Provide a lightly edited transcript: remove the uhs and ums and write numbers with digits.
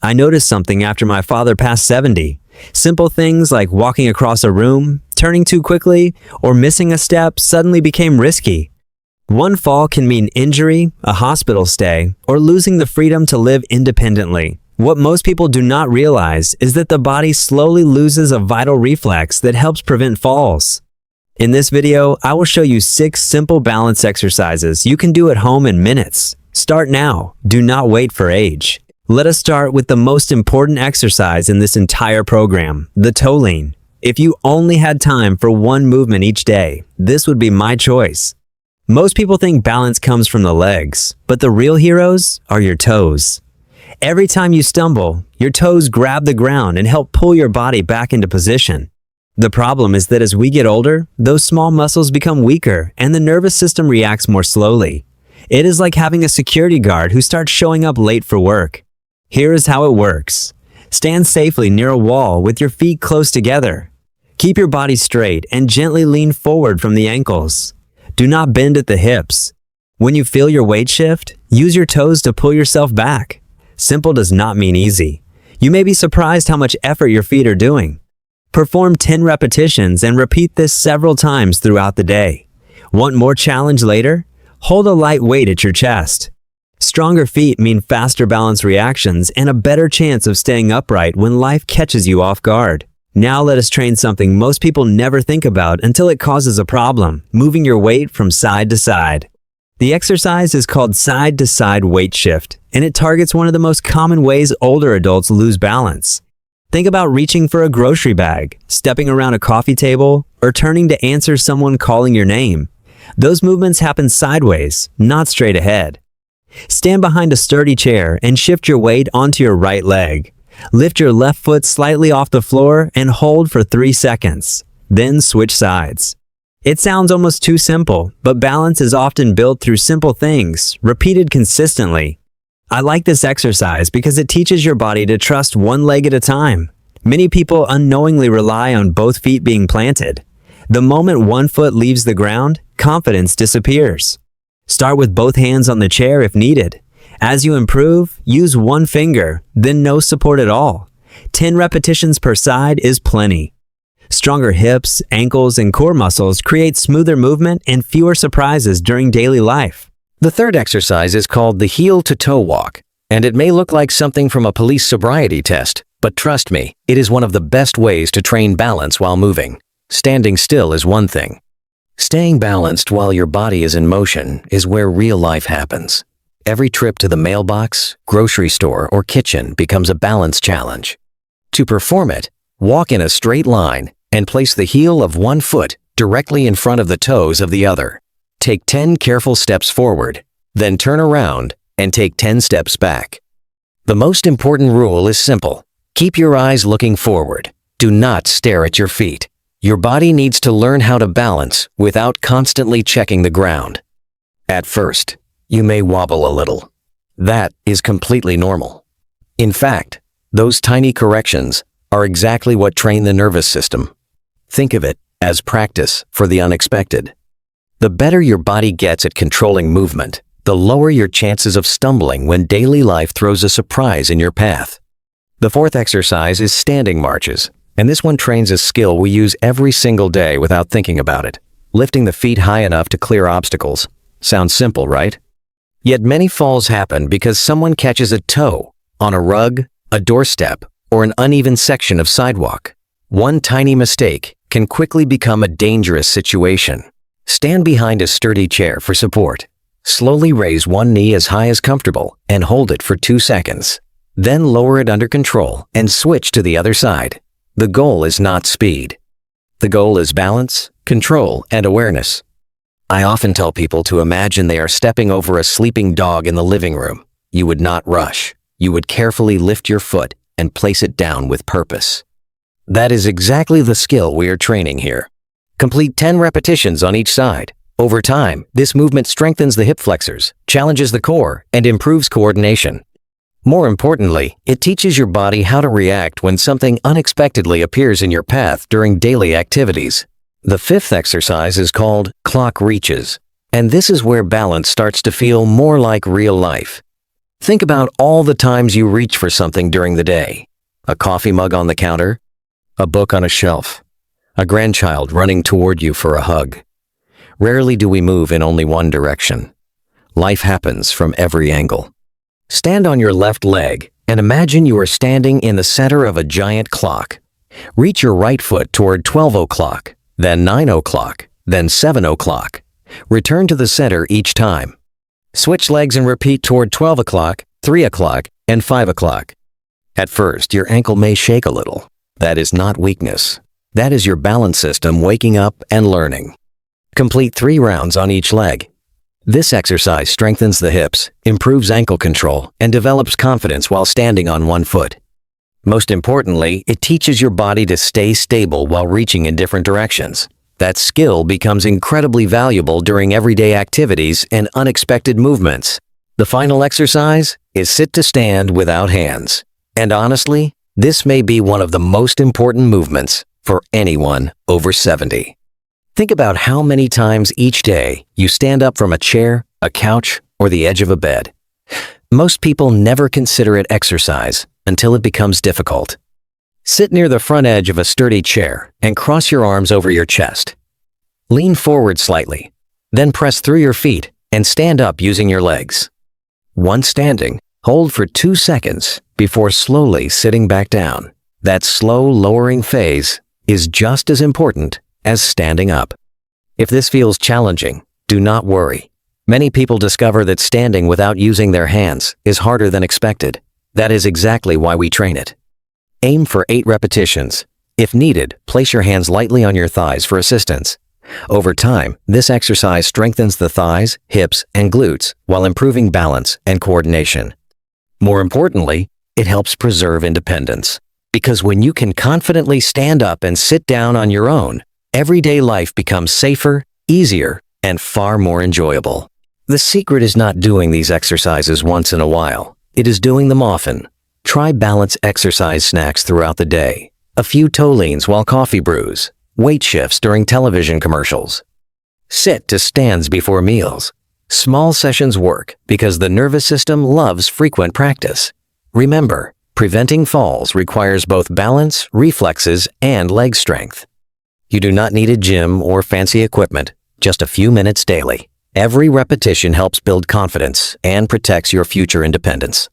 I noticed something after my father passed 70. Simple things like walking across a room, turning too quickly, or missing a step suddenly became risky. One fall can mean injury, a hospital stay, or losing the freedom to live independently. What most people do not realize is that the body slowly loses a vital reflex that helps prevent falls. In this video, I will show you 6 simple balance exercises you can do at home in minutes. Start now. Do not wait for age. Let us start with the most important exercise in this entire program, the toe lean. If you only had time for one movement each day, this would be my choice. Most people think balance comes from the legs, but the real heroes are your toes. Every time you stumble, your toes grab the ground and help pull your body back into position. The problem is that as we get older, those small muscles become weaker and the nervous system reacts more slowly. It is like having a security guard who starts showing up late for work. Here is how it works. Stand safely near a wall with your feet close together. Keep your body straight and gently lean forward from the ankles. Do not bend at the hips. When you feel your weight shift, use your toes to pull yourself back. Simple does not mean easy. You may be surprised how much effort your feet are doing. Perform 10 repetitions and repeat this several times throughout the day. Want more challenge later? Hold a light weight at your chest. Stronger feet mean faster balance reactions and a better chance of staying upright when life catches you off guard. Now let us train something most people never think about until it causes a problem, moving your weight from side to side. The exercise is called side-to-side weight shift, and it targets one of the most common ways older adults lose balance. Think about reaching for a grocery bag, stepping around a coffee table, or turning to answer someone calling your name. Those movements happen sideways, not straight ahead. Stand behind a sturdy chair and shift your weight onto your right leg. Lift your left foot slightly off the floor and hold for 3 seconds. Then switch sides. It sounds almost too simple, but balance is often built through simple things, repeated consistently. I like this exercise because it teaches your body to trust one leg at a time. Many people unknowingly rely on both feet being planted. The moment one foot leaves the ground, confidence disappears. Start with both hands on the chair if needed. As you improve, use one finger, then no support at all. 10 repetitions per side is plenty. Stronger hips, ankles, and core muscles create smoother movement and fewer surprises during daily life. The third exercise is called the heel-to-toe walk, and it may look like something from a police sobriety test, but trust me, it is one of the best ways to train balance while moving. Standing still is one thing. Staying balanced while your body is in motion is where real life happens. Every trip to the mailbox, grocery store, or kitchen becomes a balance challenge. To perform it, walk in a straight line and place the heel of one foot directly in front of the toes of the other. Take 10 careful steps forward, then turn around and take 10 steps back. The most important rule is simple. Keep your eyes looking forward. Do not stare at your feet. Your body needs to learn how to balance without constantly checking the ground. At first, you may wobble a little. That is completely normal. In fact, those tiny corrections are exactly what train the nervous system. Think of it as practice for the unexpected. The better your body gets at controlling movement, the lower your chances of stumbling when daily life throws a surprise in your path. The fourth exercise is standing marches, and this one trains a skill we use every single day without thinking about it. Lifting the feet high enough to clear obstacles. Sounds simple, right? Yet many falls happen because someone catches a toe on a rug, a doorstep, or an uneven section of sidewalk. One tiny mistake can quickly become a dangerous situation. Stand behind a sturdy chair for support. Slowly raise one knee as high as comfortable and hold it for 2 seconds. Then lower it under control and switch to the other side. The goal is not speed. The goal is balance, control, and awareness. I often tell people to imagine they are stepping over a sleeping dog in the living room. You would not rush. You would carefully lift your foot and place it down with purpose. That is exactly the skill we are training here. Complete 10 repetitions on each side. Over time, this movement strengthens the hip flexors, challenges the core, and improves coordination. More importantly, it teaches your body how to react when something unexpectedly appears in your path during daily activities. The fifth exercise is called clock reaches, and this is where balance starts to feel more like real life. Think about all the times you reach for something during the day. A coffee mug on the counter, a book on a shelf, a grandchild running toward you for a hug. Rarely do we move in only one direction. Life happens from every angle. Stand on your left leg and imagine you are standing in the center of a giant clock. Reach your right foot toward 12 o'clock, then 9 o'clock, then 7 o'clock. Return to the center each time. Switch legs and repeat toward 12 o'clock, 3 o'clock, and 5 o'clock. At first, your ankle may shake a little. That is not weakness. That is your balance system waking up and learning. Complete 3 rounds on each leg. This exercise strengthens the hips, improves ankle control, and develops confidence while standing on one foot. Most importantly, it teaches your body to stay stable while reaching in different directions. That skill becomes incredibly valuable during everyday activities and unexpected movements. The final exercise is sit to stand without hands. And honestly, this may be one of the most important movements for anyone over 70. Think about how many times each day you stand up from a chair, a couch, or the edge of a bed. Most people never consider it exercise until it becomes difficult. Sit near the front edge of a sturdy chair and cross your arms over your chest. Lean forward slightly, then press through your feet and stand up using your legs. Once standing, hold for 2 seconds before slowly sitting back down. That slow lowering phase is just as important as standing up. If this feels challenging, do not worry. Many people discover that standing without using their hands is harder than expected. That is exactly why we train it. Aim for 8 repetitions. If needed, place your hands lightly on your thighs for assistance. Over time, this exercise strengthens the thighs, hips, and glutes while improving balance and coordination. More importantly, it helps preserve independence. Because when you can confidently stand up and sit down on your own, everyday life becomes safer, easier, and far more enjoyable. The secret is not doing these exercises once in a while. It is doing them often. Try balance exercise snacks throughout the day. A few toe leans while coffee brews. Weight shifts during television commercials. Sit to stands before meals. Small sessions work because the nervous system loves frequent practice. Remember, preventing falls requires both balance, reflexes, and leg strength. You do not need a gym or fancy equipment, just a few minutes daily. Every repetition helps build confidence and protects your future independence.